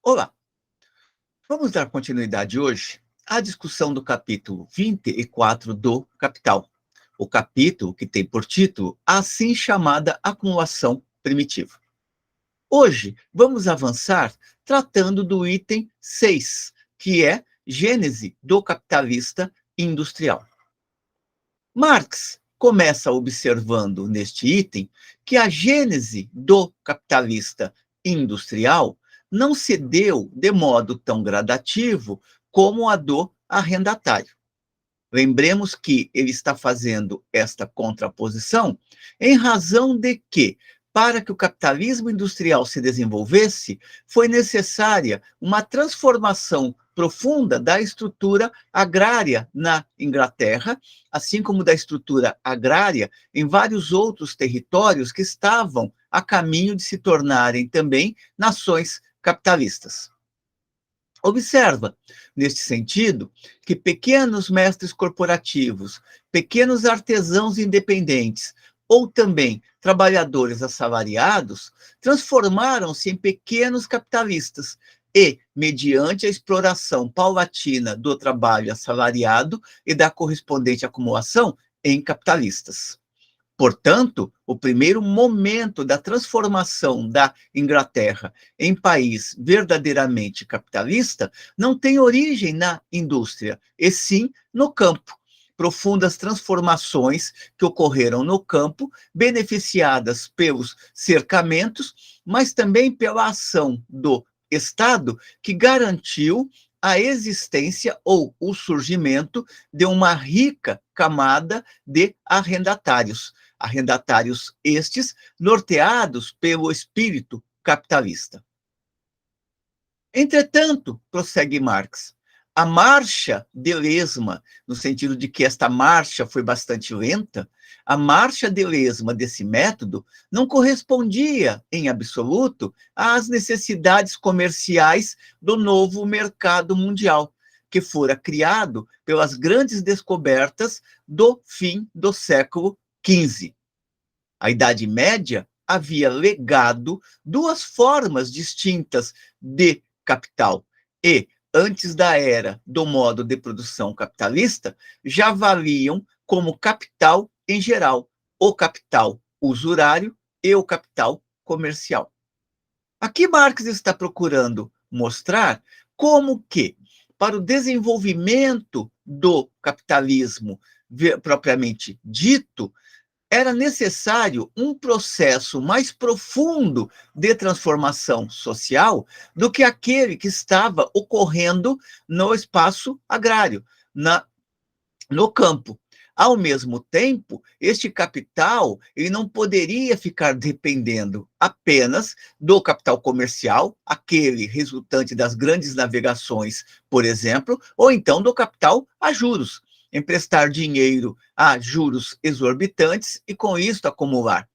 Olá, vamos dar continuidade hoje à discussão do capítulo 24 do Capital, o capítulo que tem por título a assim chamada acumulação primitiva. Hoje vamos avançar tratando do item 6, que é Gênese do capitalista industrial. Marx começa observando neste item que a gênese do capitalista industrial não se deu de modo tão gradativo como a do arrendatário. Lembremos que ele está fazendo esta contraposição em razão de que, para que o capitalismo industrial se desenvolvesse, foi necessária uma transformação profunda da estrutura agrária na Inglaterra, assim como da estrutura agrária em vários outros territórios que estavam a caminho de se tornarem também nações capitalistas. Observa, neste sentido, que pequenos mestres corporativos, pequenos artesãos independentes ou também trabalhadores assalariados transformaram-se em pequenos capitalistas e, mediante a exploração paulatina do trabalho assalariado e da correspondente acumulação, em capitalistas. Portanto, o primeiro momento da transformação da Inglaterra em país verdadeiramente capitalista não tem origem na indústria, e sim no campo. Profundas transformações que ocorreram no campo, beneficiadas pelos cercamentos, mas também pela ação do Estado, que garantiu a existência ou o surgimento de uma rica camada de arrendatários estes norteados pelo espírito capitalista. Entretanto, prossegue Marx, a marcha de lesma, no sentido de que esta marcha foi bastante lenta, a marcha de lesma desse método não correspondia, em absoluto, às necessidades comerciais do novo mercado mundial, que fora criado pelas grandes descobertas do fim do século XV. A Idade Média havia legado duas formas distintas de capital e, antes da era do modo de produção capitalista, já valiam como capital em geral, o capital usurário e o capital comercial. Aqui Marx está procurando mostrar como que, para o desenvolvimento do capitalismo propriamente dito, era necessário um processo mais profundo de transformação social do que aquele que estava ocorrendo no espaço agrário, no campo. Ao mesmo tempo, este capital ele não poderia ficar dependendo apenas do capital comercial, aquele resultante das grandes navegações, por exemplo, ou então do capital a juros, emprestar dinheiro a juros exorbitantes e com isso acumular.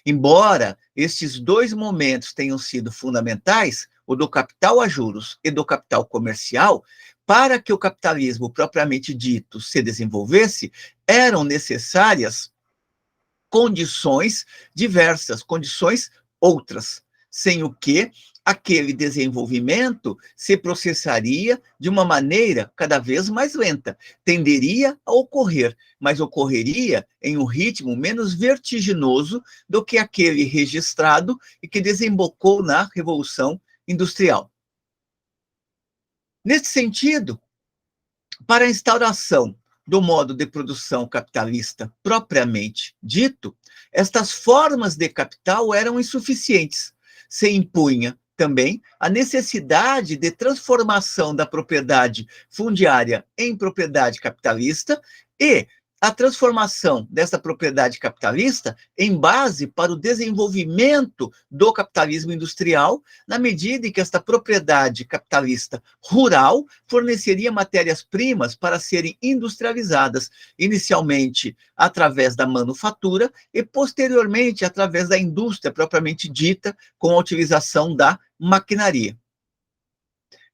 Embora estes dois momentos tenham sido fundamentais, o do capital a juros e do capital comercial, para que o capitalismo propriamente dito se desenvolvesse, eram necessárias condições diversas, condições outras, sem o que aquele desenvolvimento se processaria de uma maneira cada vez mais lenta, tenderia a ocorrer, mas ocorreria em um ritmo menos vertiginoso do que aquele registrado e que desembocou na Revolução Industrial. Nesse sentido, para a instauração do modo de produção capitalista propriamente dito, estas formas de capital eram insuficientes. Se impunha também a necessidade de transformação da propriedade fundiária em propriedade capitalista e a transformação dessa propriedade capitalista em base para o desenvolvimento do capitalismo industrial, na medida em que esta propriedade capitalista rural forneceria matérias-primas para serem industrializadas, inicialmente através da manufatura e posteriormente através da indústria propriamente dita, com a utilização da maquinaria.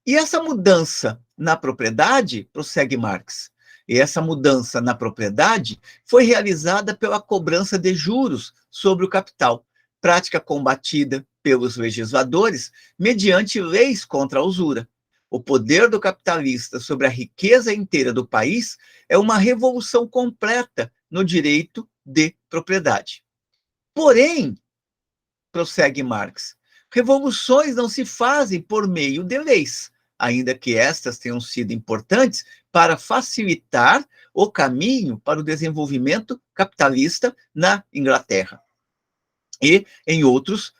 E essa mudança na propriedade, prossegue Marx, e essa mudança na propriedade foi realizada pela cobrança de juros sobre o capital, prática combatida pelos legisladores mediante leis contra a usura. O poder do capitalista sobre a riqueza inteira do país é uma revolução completa no direito de propriedade. Porém, prossegue Marx, revoluções não se fazem por meio de leis, ainda que estas tenham sido importantes para facilitar o caminho para o desenvolvimento capitalista na Inglaterra e em outras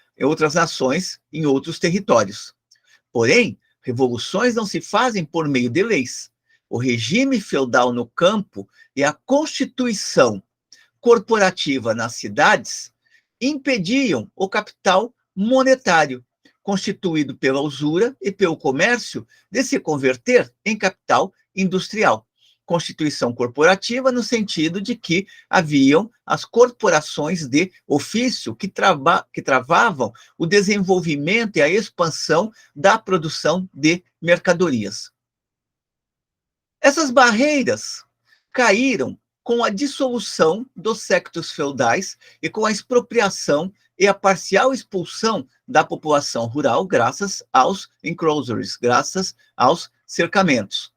nações, em outros territórios. Porém, revoluções não se fazem por meio de leis. O regime feudal no campo e a constituição corporativa nas cidades impediam o capital monetário, constituído pela usura e pelo comércio, de se converter em capital industrial. Constituição corporativa no sentido de que haviam as corporações de ofício que travavam o desenvolvimento e a expansão da produção de mercadorias. Essas barreiras caíram com a dissolução dos séculos feudais e com a expropriação e a parcial expulsão da população rural graças aos enclosures, graças aos cercamentos.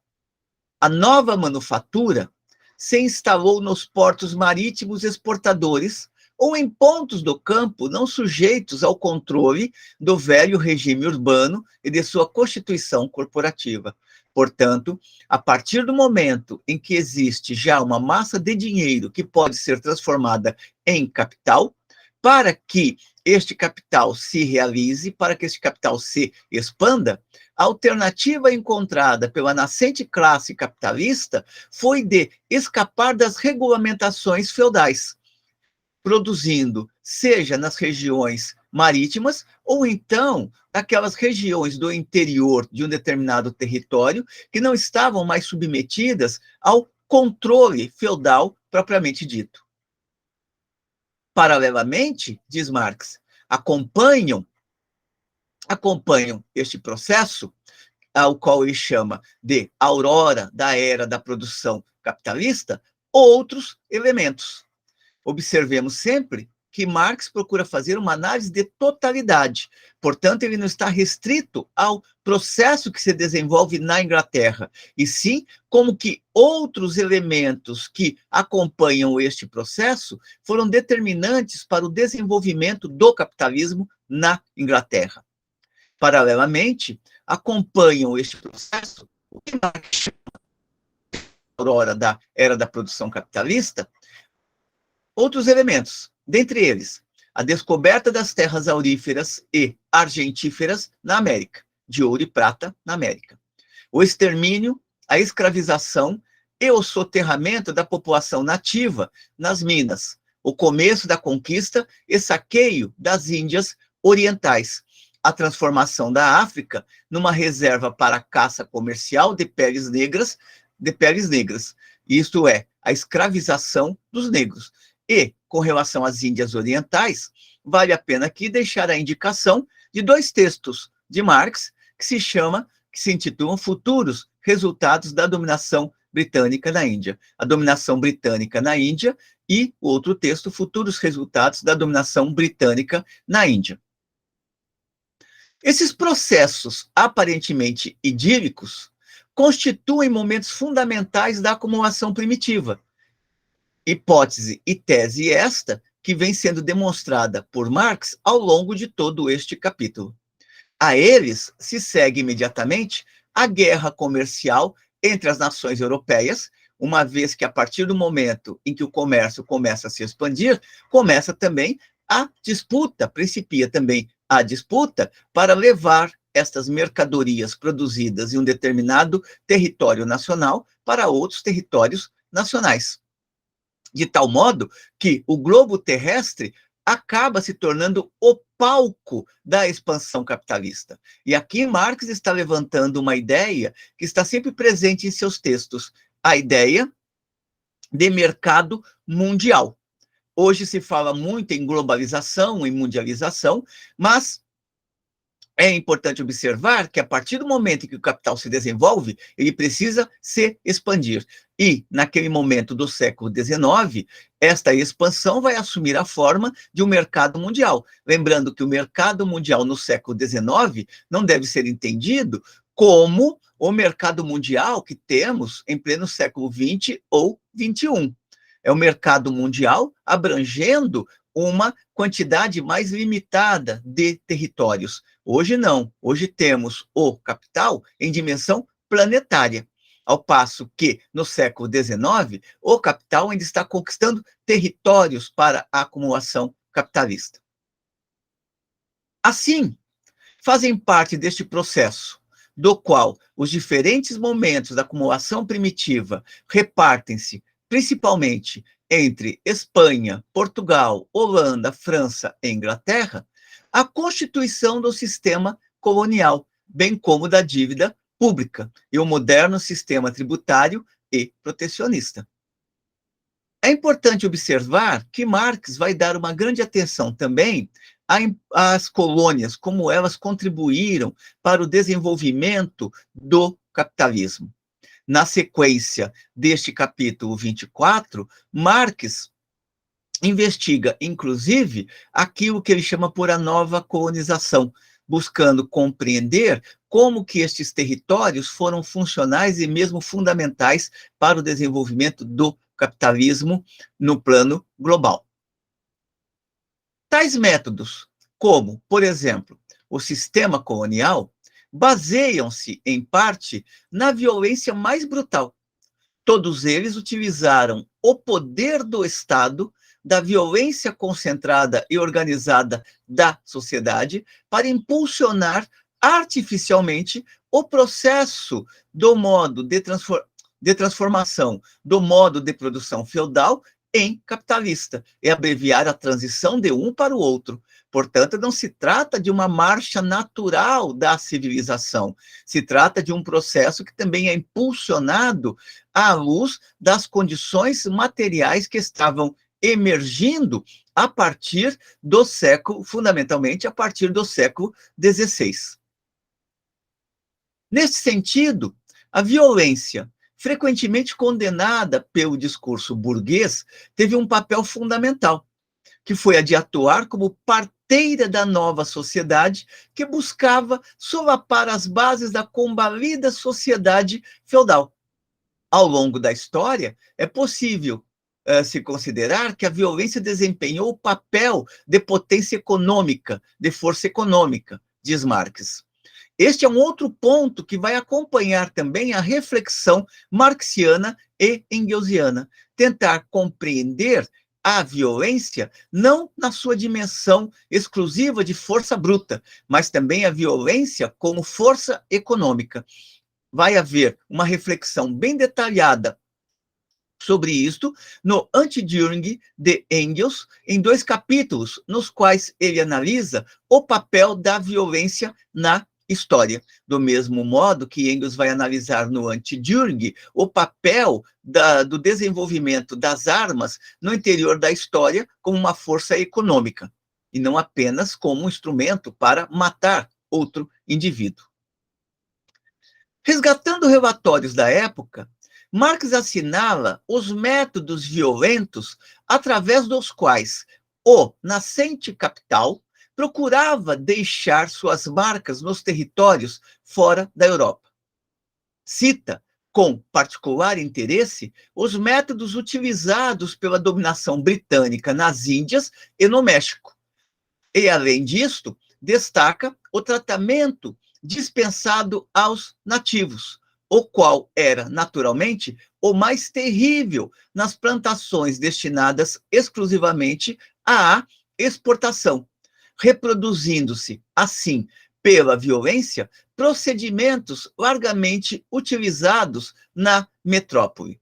A nova manufatura se instalou nos portos marítimos exportadores ou em pontos do campo não sujeitos ao controle do velho regime urbano e de sua constituição corporativa. Portanto, a partir do momento em que existe já uma massa de dinheiro que pode ser transformada em capital, para que este capital se realize, para que este capital se expanda, a alternativa encontrada pela nascente classe capitalista foi de escapar das regulamentações feudais, produzindo, seja nas regiões marítimas, ou então naquelas regiões do interior de um determinado território que não estavam mais submetidas ao controle feudal propriamente dito. Paralelamente, diz Marx, acompanham este processo, ao qual ele chama de aurora da era da produção capitalista, outros elementos. Observemos sempre que Marx procura fazer uma análise de totalidade. Portanto, ele não está restrito ao processo que se desenvolve na Inglaterra, e sim como que outros elementos que acompanham este processo foram determinantes para o desenvolvimento do capitalismo na Inglaterra. Paralelamente, acompanham este processo o que Marx chama de aurora da era da produção capitalista, outros elementos, dentre eles, a descoberta das terras auríferas e argentíferas na América, de ouro e prata na América, o extermínio, a escravização e o soterramento da população nativa nas minas, o começo da conquista e saqueio das Índias orientais, a transformação da África numa reserva para caça comercial de peles negras, isto é, a escravização dos negros. E, com relação às Índias Orientais, vale a pena aqui deixar a indicação de dois textos de Marx que se intitulam Futuros Resultados da Dominação Britânica na Índia. A dominação britânica na Índia e o outro texto, Futuros Resultados da Dominação Britânica na Índia. Esses processos aparentemente idílicos constituem momentos fundamentais da acumulação primitiva. Hipótese e tese esta que vem sendo demonstrada por Marx ao longo de todo este capítulo. A eles se segue imediatamente a guerra comercial entre as nações europeias, uma vez que a partir do momento em que o comércio começa a se expandir, começa também a disputa, principia também a disputa para levar estas mercadorias produzidas em um determinado território nacional para outros territórios nacionais. De tal modo que o globo terrestre acaba se tornando o palco da expansão capitalista. E aqui Marx está levantando uma ideia que está sempre presente em seus textos, a ideia de mercado mundial. Hoje se fala muito em globalização, em mundialização, mas é importante observar que a partir do momento em que o capital se desenvolve, ele precisa se expandir. E, naquele momento do século XIX, Esta expansão vai assumir a forma de um mercado mundial. Lembrando que o mercado mundial no século XIX não deve ser entendido como o mercado mundial que temos em pleno século XX ou XXI. É o mercado mundial abrangendo uma quantidade mais limitada de territórios. Hoje não, hoje temos o capital em dimensão planetária, ao passo que, no século XIX, o capital ainda está conquistando territórios para a acumulação capitalista. Assim, fazem parte deste processo, do qual os diferentes momentos da acumulação primitiva repartem-se principalmente entre Espanha, Portugal, Holanda, França e Inglaterra, a constituição do sistema colonial, bem como da dívida pública e o moderno sistema tributário e protecionista. É importante observar que Marx vai dar uma grande atenção também às colônias, como elas contribuíram para o desenvolvimento do capitalismo. Na sequência deste capítulo 24, Marx investiga, inclusive, aquilo que ele chama por a nova colonização, buscando compreender como que estes territórios foram funcionais e mesmo fundamentais para o desenvolvimento do capitalismo no plano global. Tais métodos, como, por exemplo, o sistema colonial, baseiam-se, em parte, na violência mais brutal. Todos eles utilizaram o poder do Estado, da violência concentrada e organizada da sociedade, para impulsionar artificialmente o processo do modo de transformação do modo de produção feudal em capitalista, e abreviar a transição de um para o outro. Portanto, não se trata de uma marcha natural da civilização, se trata de um processo que também é impulsionado à luz das condições materiais que estavam emergindo a partir do século, fundamentalmente a partir do século XVI. Nesse sentido, a violência, frequentemente condenada pelo discurso burguês, teve um papel fundamental, que foi a de atuar como parteira da nova sociedade que buscava solapar as bases da combalida sociedade feudal. Ao longo da história, é possível se considerar que a violência desempenhou o papel de potência econômica, de força econômica, diz Marx. Este é um outro ponto que vai acompanhar também a reflexão marxiana e engelsiana, tentar compreender a violência não na sua dimensão exclusiva de força bruta, mas também a violência como força econômica. Vai haver uma reflexão bem detalhada sobre isto no Anti-Düring de Engels, em 2 capítulos, nos quais ele analisa o papel da violência na história. Do mesmo modo que Engels vai analisar no Anti-Düring o papel do desenvolvimento das armas no interior da história como uma força econômica, e não apenas como um instrumento para matar outro indivíduo. Resgatando relatórios da época, Marx assinala os métodos violentos através dos quais o nascente capital procurava deixar suas marcas nos territórios fora da Europa. Cita, com particular interesse, os métodos utilizados pela dominação britânica nas Índias e no México. E, além disto, destaca o tratamento dispensado aos nativos, o qual era, naturalmente, o mais terrível nas plantações destinadas exclusivamente à exportação, reproduzindo-se, assim, pela violência, procedimentos largamente utilizados na metrópole.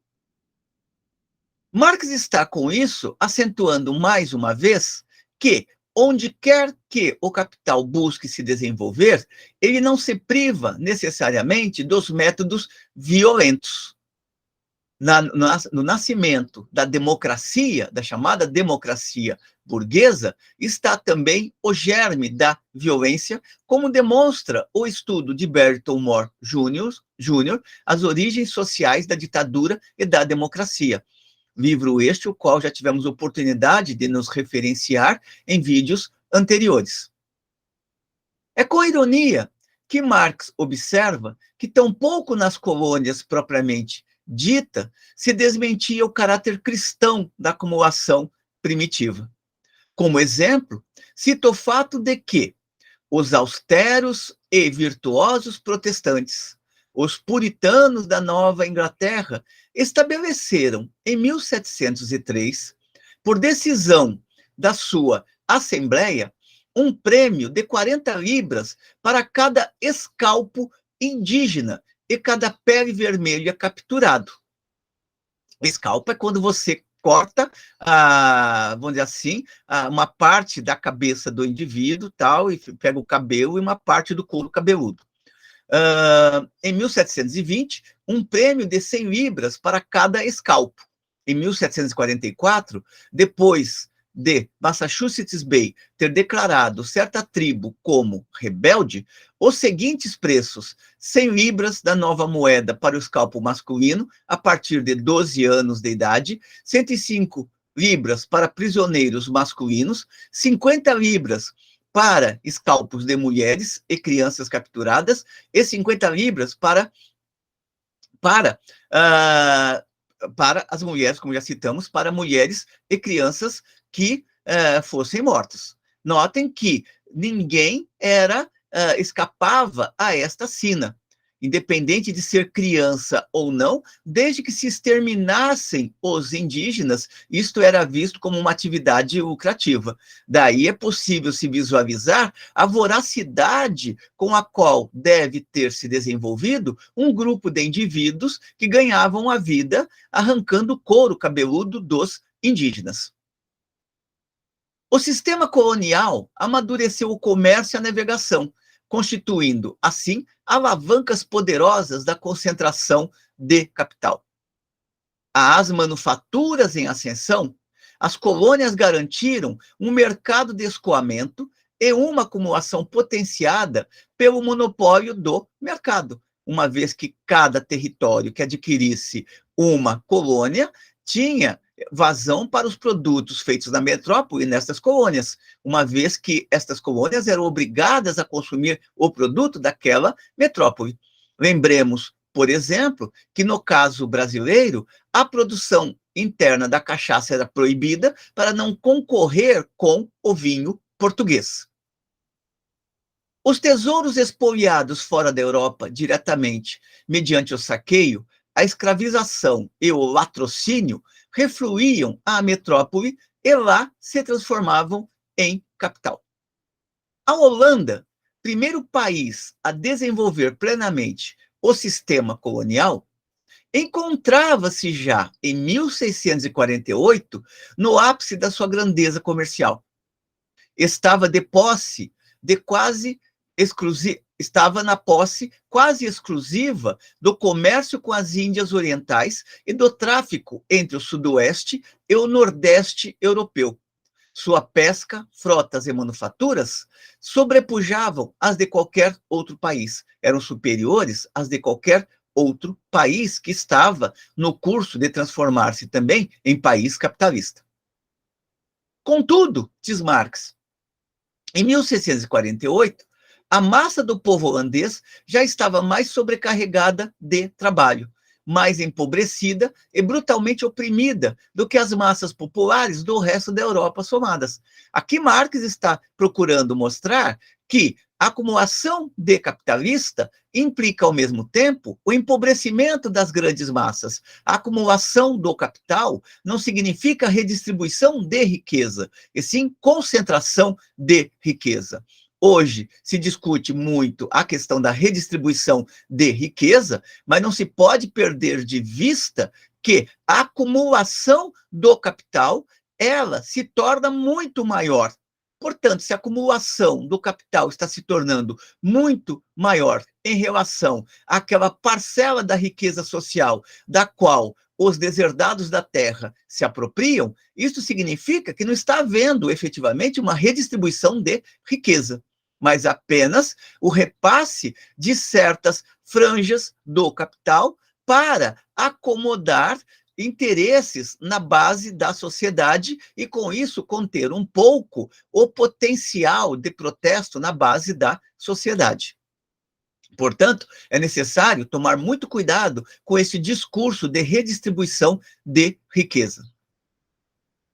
Marx está, com isso, acentuando mais uma vez que, onde quer que o capital busque se desenvolver, ele não se priva necessariamente dos métodos violentos. No nascimento da democracia, da chamada democracia burguesa, está também o germe da violência, como demonstra o estudo de Barrington Moore Jr., As Origens Sociais da Ditadura e da Democracia, livro este, o qual já tivemos oportunidade de nos referenciar em vídeos anteriores. É com ironia que Marx observa que tampouco nas colônias propriamente dita se desmentia o caráter cristão da acumulação primitiva. Como exemplo, cita o fato de que os austeros e virtuosos protestantes, os puritanos da Nova Inglaterra, estabeleceram em 1703, por decisão da sua Assembleia, um prêmio de 40 libras para cada escalpo indígena e cada pele vermelha capturado. Escalpo é quando você corta, vamos dizer assim, uma parte da cabeça do indivíduo, tal, e pega o cabelo e uma parte do couro cabeludo. Em 1720, um prêmio de 100 libras para cada escalpo. Em 1744, depois de Massachusetts Bay ter declarado certa tribo como rebelde, os seguintes preços: 100 libras da nova moeda para o escalpo masculino a partir de 12 anos de idade, 105 libras para prisioneiros masculinos, 50 libras para escalpos de mulheres e crianças capturadas e 50 libras para as mulheres, como já citamos, para mulheres e crianças que fossem mortas. Notem que ninguém escapava a esta sina, independente de ser criança ou não, desde que se exterminassem os indígenas, isto era visto como uma atividade lucrativa. Daí é possível se visualizar a voracidade com a qual deve ter se desenvolvido um grupo de indivíduos que ganhavam a vida arrancando o couro cabeludo dos indígenas. O sistema colonial amadureceu o comércio e a navegação, constituindo, assim, alavancas poderosas da concentração de capital. Às manufaturas em ascensão, as colônias garantiram um mercado de escoamento e uma acumulação potenciada pelo monopólio do mercado, uma vez que cada território que adquirisse uma colônia tinha vazão para os produtos feitos na metrópole nestas colônias, uma vez que estas colônias eram obrigadas a consumir o produto daquela metrópole. Lembremos, por exemplo, que no caso brasileiro, a produção interna da cachaça era proibida para não concorrer com o vinho português. Os tesouros expoliados fora da Europa diretamente, mediante o saqueio, a escravização e o latrocínio, refluíam à metrópole e lá se transformavam em capital. A Holanda, primeiro país a desenvolver plenamente o sistema colonial, encontrava-se já em 1648 no ápice da sua grandeza comercial. Estava na posse quase exclusiva do comércio com as Índias Orientais e do tráfico entre o sudoeste e o nordeste europeu. Sua pesca, frotas e manufaturas sobrepujavam as de qualquer outro país, eram superiores às de qualquer outro país que estava no curso de transformar-se também em país capitalista. Contudo, diz Marx, em 1648, a massa do povo holandês já estava mais sobrecarregada de trabalho, mais empobrecida e brutalmente oprimida do que as massas populares do resto da Europa somadas. Aqui Marx está procurando mostrar que a acumulação de capitalista implica, ao mesmo tempo, o empobrecimento das grandes massas. A acumulação do capital não significa redistribuição de riqueza, e sim concentração de riqueza. Hoje se discute muito a questão da redistribuição de riqueza, mas não se pode perder de vista que a acumulação do capital, ela se torna muito maior. Portanto, se a acumulação do capital está se tornando muito maior em relação àquela parcela da riqueza social da qual os deserdados da terra se apropriam, isso significa que não está havendo efetivamente uma redistribuição de riqueza, mas apenas o repasse de certas franjas do capital para acomodar interesses na base da sociedade e, com isso, conter um pouco o potencial de protesto na base da sociedade. Portanto, é necessário tomar muito cuidado com esse discurso de redistribuição de riqueza.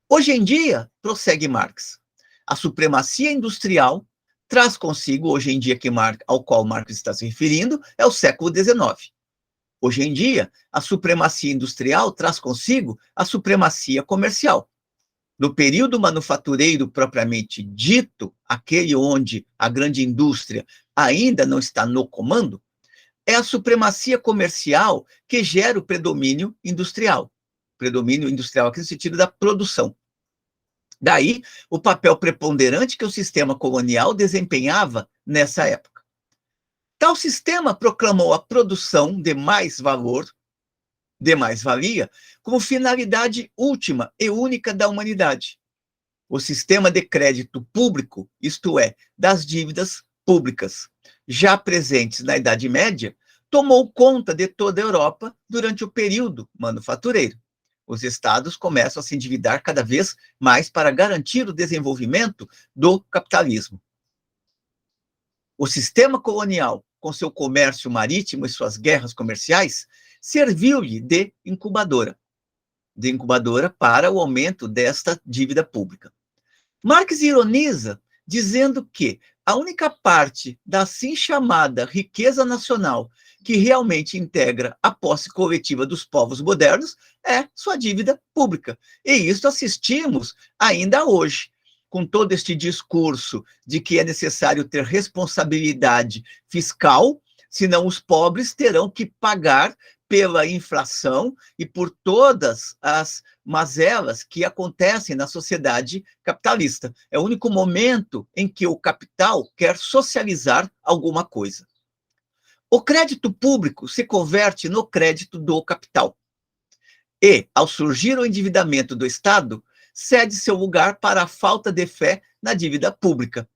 Hoje em dia, prossegue Marx, a supremacia industrial traz consigo, hoje em dia ao qual Marx está se referindo, é o século XIX. Hoje em dia, a supremacia industrial traz consigo a supremacia comercial. No período manufatureiro propriamente dito, aquele onde a grande indústria ainda não está no comando, é a supremacia comercial que gera o predomínio industrial. Predomínio industrial aqui no sentido da produção. Daí, o papel preponderante que o sistema colonial desempenhava nessa época. Tal sistema proclamou a produção de mais valor, de mais-valia, como finalidade última e única da humanidade. O sistema de crédito público, isto é, das dívidas públicas, já presentes na Idade Média, tomou conta de toda a Europa durante o período manufatureiro. Os estados começam a se endividar cada vez mais para garantir o desenvolvimento do capitalismo. O sistema colonial, com seu comércio marítimo e suas guerras comerciais, serviu-lhe de incubadora para o aumento desta dívida pública. Marx ironiza, dizendo que a única parte da assim chamada riqueza nacional que realmente integra a posse coletiva dos povos modernos é sua dívida pública. E isso assistimos ainda hoje, com todo este discurso de que é necessário ter responsabilidade fiscal, senão os pobres terão que pagar pela inflação e por todas as mazelas que acontecem na sociedade capitalista. É o único momento em que o capital quer socializar alguma coisa. O crédito público se converte no crédito do capital. E, ao surgir o endividamento do Estado, cede seu lugar para a falta de fé na dívida pública.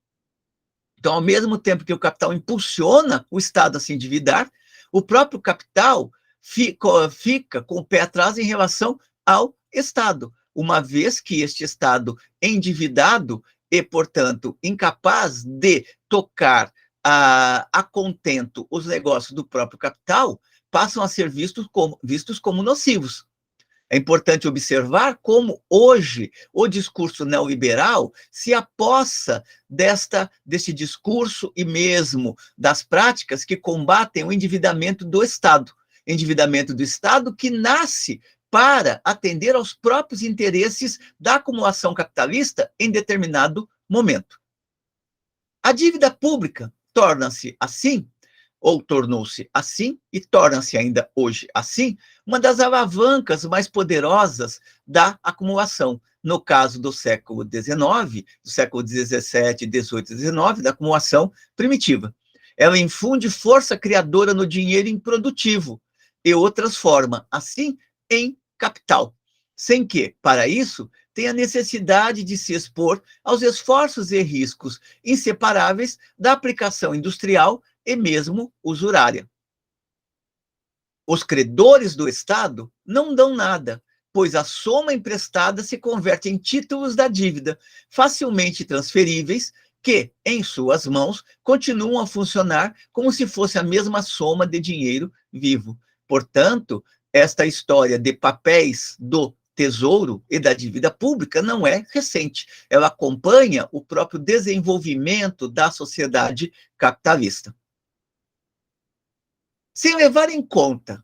Então, ao mesmo tempo que o capital impulsiona o Estado a se endividar, o próprio capital fica com o pé atrás em relação ao Estado, uma vez que este Estado endividado e, portanto, incapaz de tocar a contento os negócios do próprio capital, passam a ser vistos como nocivos. É importante observar como hoje o discurso neoliberal se apossa desse discurso e mesmo das práticas que combatem o endividamento do Estado. Endividamento do Estado que nasce para atender aos próprios interesses da acumulação capitalista em determinado momento. A dívida pública torna-se assim, ou tornou-se assim, e torna-se ainda hoje assim, uma das alavancas mais poderosas da acumulação. No caso do século XIX, do século XVII, XVIII e XIX, da acumulação primitiva. Ela infunde força criadora no dinheiro improdutivo e o transforma, assim, em capital, sem que, para isso, tenha necessidade de se expor aos esforços e riscos inseparáveis da aplicação industrial e mesmo usurária. Os credores do Estado não dão nada, pois a soma emprestada se converte em títulos da dívida, facilmente transferíveis, que, em suas mãos, continuam a funcionar como se fosse a mesma soma de dinheiro vivo. Portanto, esta história de papéis do Tesouro e da dívida pública não é recente. Ela acompanha o próprio desenvolvimento da sociedade capitalista. Sem levar em conta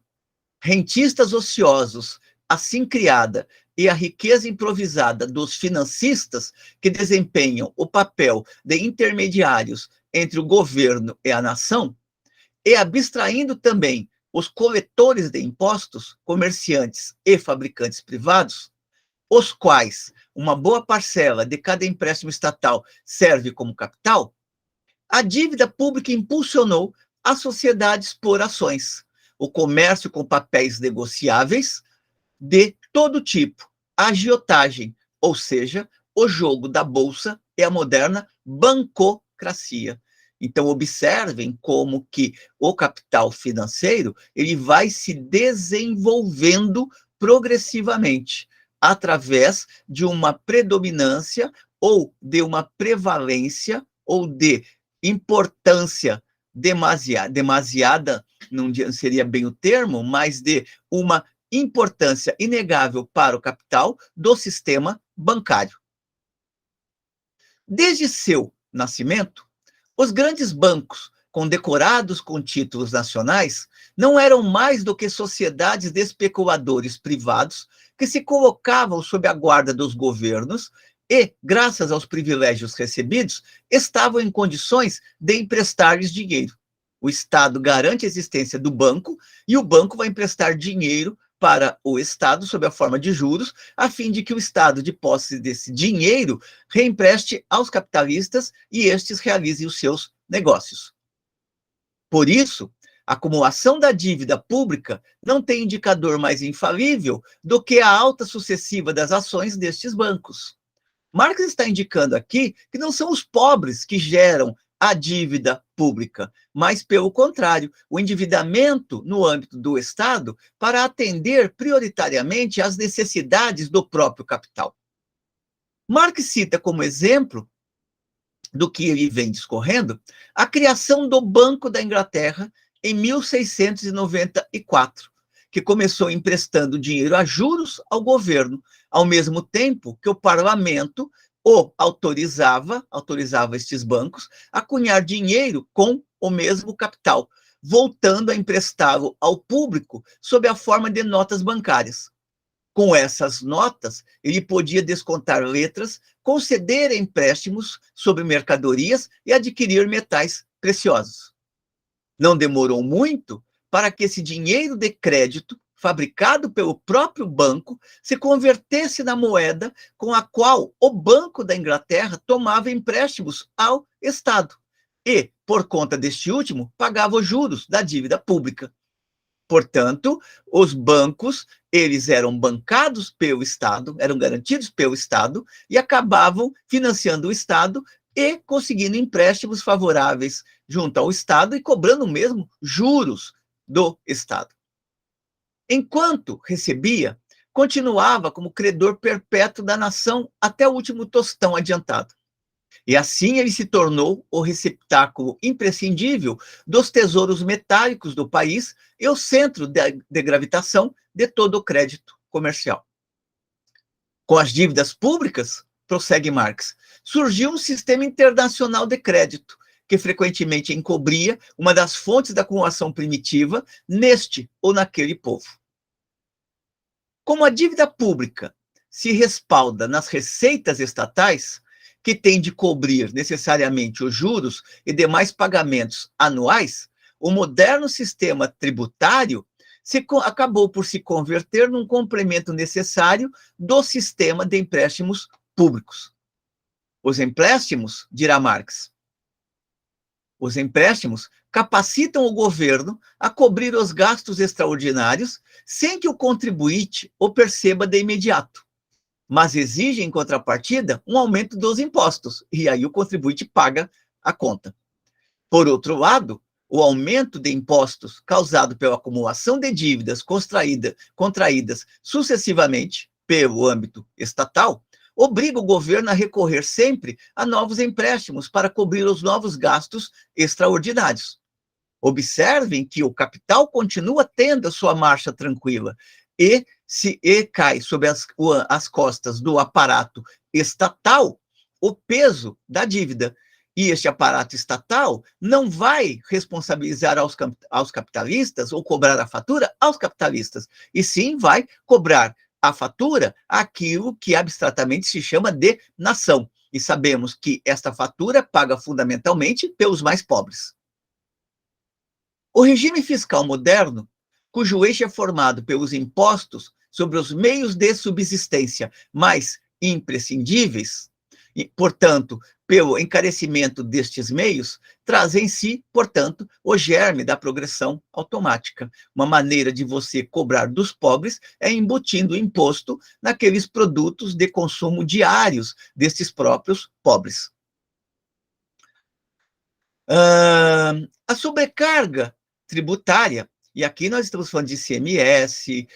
rentistas ociosos, assim criada, e a riqueza improvisada dos financistas que desempenham o papel de intermediários entre o governo e a nação, e abstraindo também os coletores de impostos, comerciantes e fabricantes privados, os quais uma boa parcela de cada empréstimo estatal serve como capital, a dívida pública impulsionou as sociedades por ações, o comércio com papéis negociáveis de todo tipo, a agiotagem, ou seja, o jogo da bolsa e a moderna bancocracia. Então, observem como que o capital financeiro ele vai se desenvolvendo progressivamente, através de uma predominância ou de uma prevalência ou de importância demasiada, não seria bem o termo, mas de uma importância inegável para o capital do sistema bancário. Desde seu nascimento, os grandes bancos, condecorados com títulos nacionais, não eram mais do que sociedades de especuladores privados que se colocavam sob a guarda dos governos e, graças aos privilégios recebidos, estavam em condições de emprestar-lhes dinheiro. O Estado garante a existência do banco e o banco vai emprestar dinheiro para o Estado sob a forma de juros, a fim de que o Estado, de posse desse dinheiro, reempreste aos capitalistas e estes realizem os seus negócios. Por isso, a acumulação da dívida pública não tem indicador mais infalível do que a alta sucessiva das ações destes bancos. Marx está indicando aqui que não são os pobres que geram a dívida pública, mas, pelo contrário, o endividamento no âmbito do Estado para atender prioritariamente às necessidades do próprio capital. Marx cita como exemplo do que ele vem discorrendo a criação do Banco da Inglaterra em 1694, que começou emprestando dinheiro a juros ao governo, ao mesmo tempo que o parlamento autorizava estes bancos a cunhar dinheiro com o mesmo capital, voltando a emprestá-lo ao público sob a forma de notas bancárias. Com essas notas, ele podia descontar letras, conceder empréstimos sobre mercadorias e adquirir metais preciosos. Não demorou muito para que esse dinheiro de crédito, fabricado pelo próprio banco, se convertesse na moeda com a qual o Banco da Inglaterra tomava empréstimos ao Estado e, por conta deste último, pagava os juros da dívida pública. Portanto, os bancos, eles eram bancados pelo Estado, eram garantidos pelo Estado e acabavam financiando o Estado e conseguindo empréstimos favoráveis junto ao Estado e cobrando mesmo juros do Estado. Enquanto recebia, continuava como credor perpétuo da nação até o último tostão adiantado. E assim ele se tornou o receptáculo imprescindível dos tesouros metálicos do país e o centro de gravitação de todo o crédito comercial. Com as dívidas públicas, prossegue Marx, surgiu um sistema internacional de crédito, que frequentemente encobria uma das fontes da acumulação primitiva neste ou naquele povo. Como a dívida pública se respalda nas receitas estatais, que tem de cobrir necessariamente os juros e demais pagamentos anuais, o moderno sistema tributário acabou por se converter num complemento necessário do sistema de empréstimos públicos. Os empréstimos, dirá Marx, os empréstimos capacitam o governo a cobrir os gastos extraordinários sem que o contribuinte o perceba de imediato, mas exige, em contrapartida, um aumento dos impostos, e aí o contribuinte paga a conta. Por outro lado, o aumento de impostos causado pela acumulação de dívidas contraídas sucessivamente pelo âmbito estatal obriga o governo a recorrer sempre a novos empréstimos para cobrir os novos gastos extraordinários. Observem que o capital continua tendo a sua marcha tranquila e cai sobre as costas do aparato estatal o peso da dívida. E este aparato estatal não vai responsabilizar aos capitalistas ou cobrar a fatura aos capitalistas, e sim vai cobrar a fatura aquilo que abstratamente se chama de nação. E sabemos que esta fatura paga fundamentalmente pelos mais pobres. O regime fiscal moderno, cujo eixo é formado pelos impostos sobre os meios de subsistência mais imprescindíveis, e, portanto, pelo encarecimento destes meios, traz em si, portanto, o germe da progressão automática. Uma maneira de você cobrar dos pobres é embutindo imposto naqueles produtos de consumo diários destes próprios pobres. A sobrecarga tributária E aqui nós estamos falando de ICMS,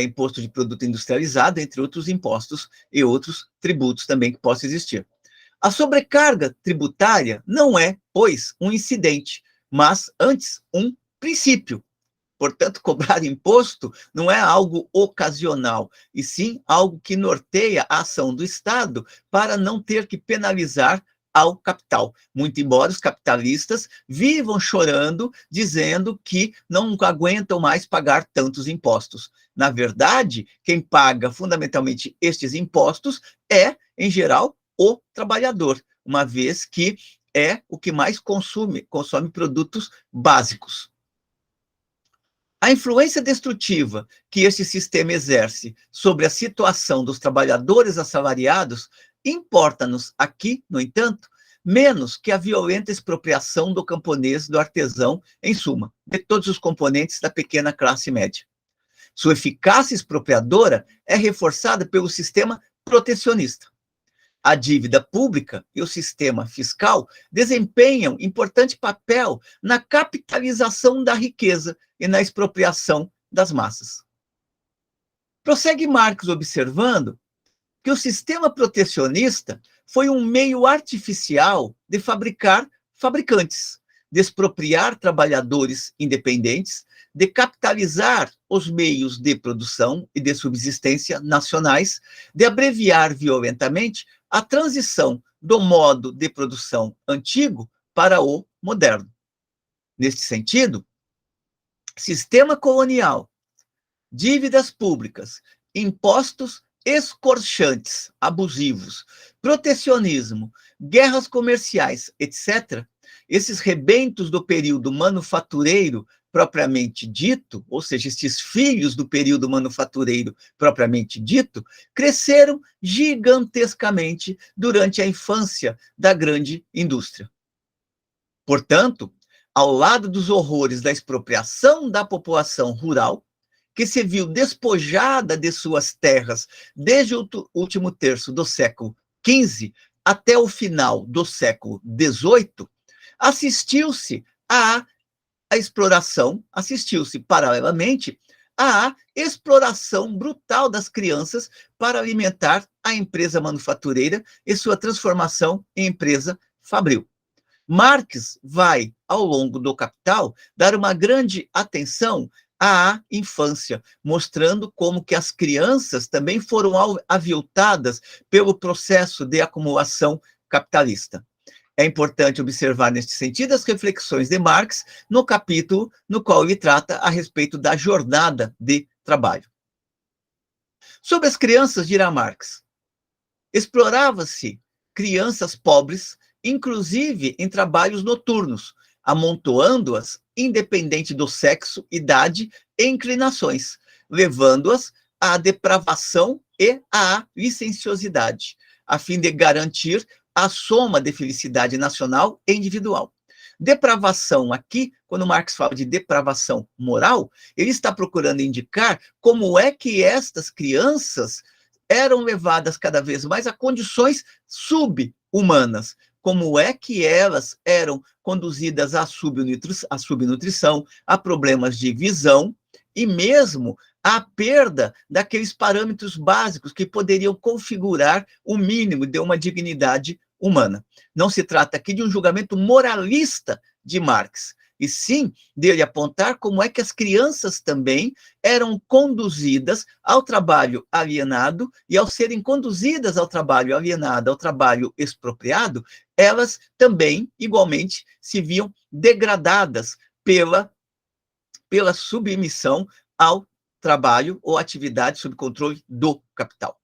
imposto de produto industrializado, entre outros impostos e outros tributos também que possam existir. A sobrecarga tributária não é, pois, um incidente, mas, antes, um princípio. Portanto, cobrar imposto não é algo ocasional, e sim algo que norteia a ação do Estado para não ter que penalizar ao capital. Muito embora os capitalistas vivam chorando, dizendo que não aguentam mais pagar tantos impostos. Na verdade, quem paga fundamentalmente estes impostos é, em geral, o trabalhador, uma vez que é o que mais consome produtos básicos. A influência destrutiva que este sistema exerce sobre a situação dos trabalhadores assalariados importa-nos aqui, no entanto, menos que a violenta expropriação do camponês, do artesão, em suma, de todos os componentes da pequena classe média. Sua eficácia expropriadora é reforçada pelo sistema protecionista. A dívida pública e o sistema fiscal desempenham importante papel na capitalização da riqueza e na expropriação das massas. Prossegue Marx observando que o sistema protecionista foi um meio artificial de fabricar fabricantes, de expropriar trabalhadores independentes, de capitalizar os meios de produção e de subsistência nacionais, de abreviar violentamente a transição do modo de produção antigo para o moderno. Neste sentido, sistema colonial, dívidas públicas, impostos escorchantes, abusivos, protecionismo, guerras comerciais, etc., esses rebentos do período manufatureiro propriamente dito, ou seja, estes filhos do período manufatureiro propriamente dito, cresceram gigantescamente durante a infância da grande indústria. Portanto, ao lado dos horrores da expropriação da população rural, que se viu despojada de suas terras desde o último terço do século XV até o final do século XVIII, assistiu-se paralelamente à exploração brutal das crianças para alimentar a empresa manufatureira e sua transformação em empresa fabril. Marx vai, ao longo do Capital, dar uma grande atenção à infância, mostrando como que as crianças também foram aviltadas pelo processo de acumulação capitalista. É importante observar, neste sentido, as reflexões de Marx no capítulo no qual ele trata a respeito da jornada de trabalho. Sobre as crianças, dirá Marx, explorava-se crianças pobres, inclusive em trabalhos noturnos, amontoando-as independente do sexo, idade e inclinações, levando-as à depravação e à licenciosidade, a fim de garantir a soma de felicidade nacional e individual. Depravação aqui, quando Marx fala de depravação moral, ele está procurando indicar como é que estas crianças eram levadas cada vez mais a condições subhumanas, como é que elas eram conduzidas à subnutrição, a problemas de visão e mesmo à perda daqueles parâmetros básicos que poderiam configurar o mínimo de uma dignidade humana. Não se trata aqui de um julgamento moralista de Marx, e sim dele apontar como é que as crianças também eram conduzidas ao trabalho alienado, e ao serem conduzidas ao trabalho alienado, ao trabalho expropriado, elas também, igualmente, se viam degradadas pela submissão ao trabalho ou atividade sob controle do capital.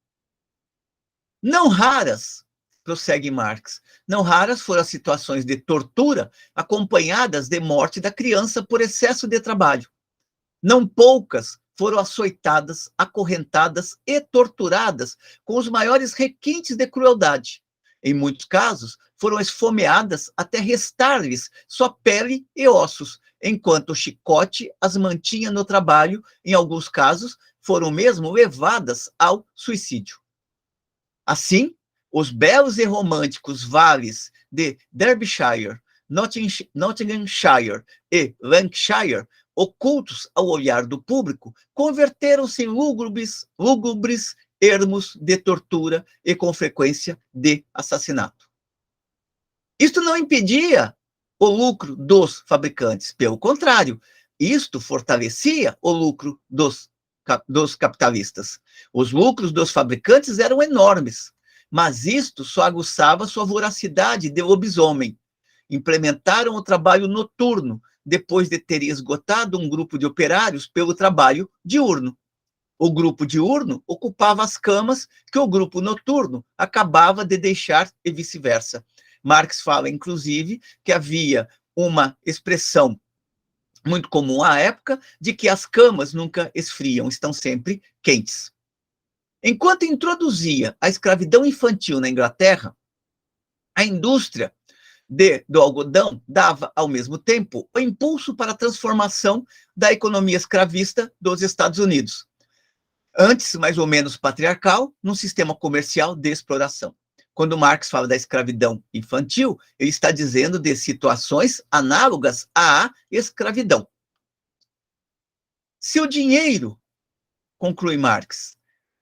Não raras, prossegue Marx, não raras foram as situações de tortura acompanhadas de morte da criança por excesso de trabalho. Não poucas foram açoitadas, acorrentadas e torturadas com os maiores requintes de crueldade. Em muitos casos, foram esfomeadas até restar-lhes só pele e ossos, enquanto o chicote as mantinha no trabalho. Em alguns casos, foram mesmo levadas ao suicídio. Assim, os belos e românticos vales de Derbyshire, Nottinghamshire e Lancashire, ocultos ao olhar do público, converteram-se em lúgubres ermos de tortura e, com frequência, de assassinato. Isto não impedia o lucro dos fabricantes, pelo contrário, isto fortalecia o lucro dos capitalistas. Os lucros dos fabricantes eram enormes, mas isto só aguçava sua voracidade de lobisomem. Implementaram o trabalho noturno, depois de terem esgotado um grupo de operários pelo trabalho diurno. O grupo diurno ocupava as camas que o grupo noturno acabava de deixar e vice-versa. Marx fala, inclusive, que havia uma expressão muito comum à época de que as camas nunca esfriam, estão sempre quentes. Enquanto introduzia a escravidão infantil na Inglaterra, a indústria do algodão dava, ao mesmo tempo, o impulso para a transformação da economia escravista dos Estados Unidos, antes mais ou menos patriarcal, num sistema comercial de exploração. Quando Marx fala da escravidão infantil, ele está dizendo de situações análogas à escravidão. Se o dinheiro, conclui Marx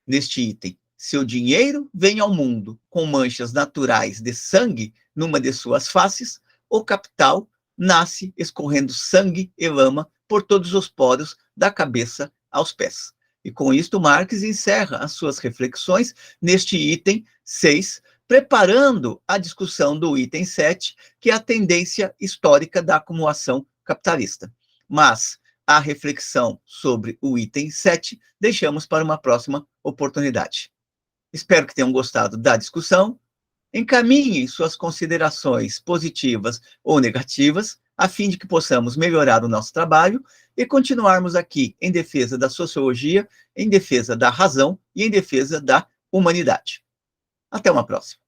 neste item, se o dinheiro vem ao mundo com manchas naturais de sangue numa de suas faces, o capital nasce escorrendo sangue e lama por todos os poros da cabeça aos pés. E com isto Marx encerra as suas reflexões neste item 6, preparando a discussão do item 7, que é a tendência histórica da acumulação capitalista. Mas a reflexão sobre o item 7 deixamos para uma próxima oportunidade. Espero que tenham gostado da discussão. Encaminhem suas considerações positivas ou negativas, a fim de que possamos melhorar o nosso trabalho e continuarmos aqui em defesa da sociologia, em defesa da razão e em defesa da humanidade. Até uma próxima.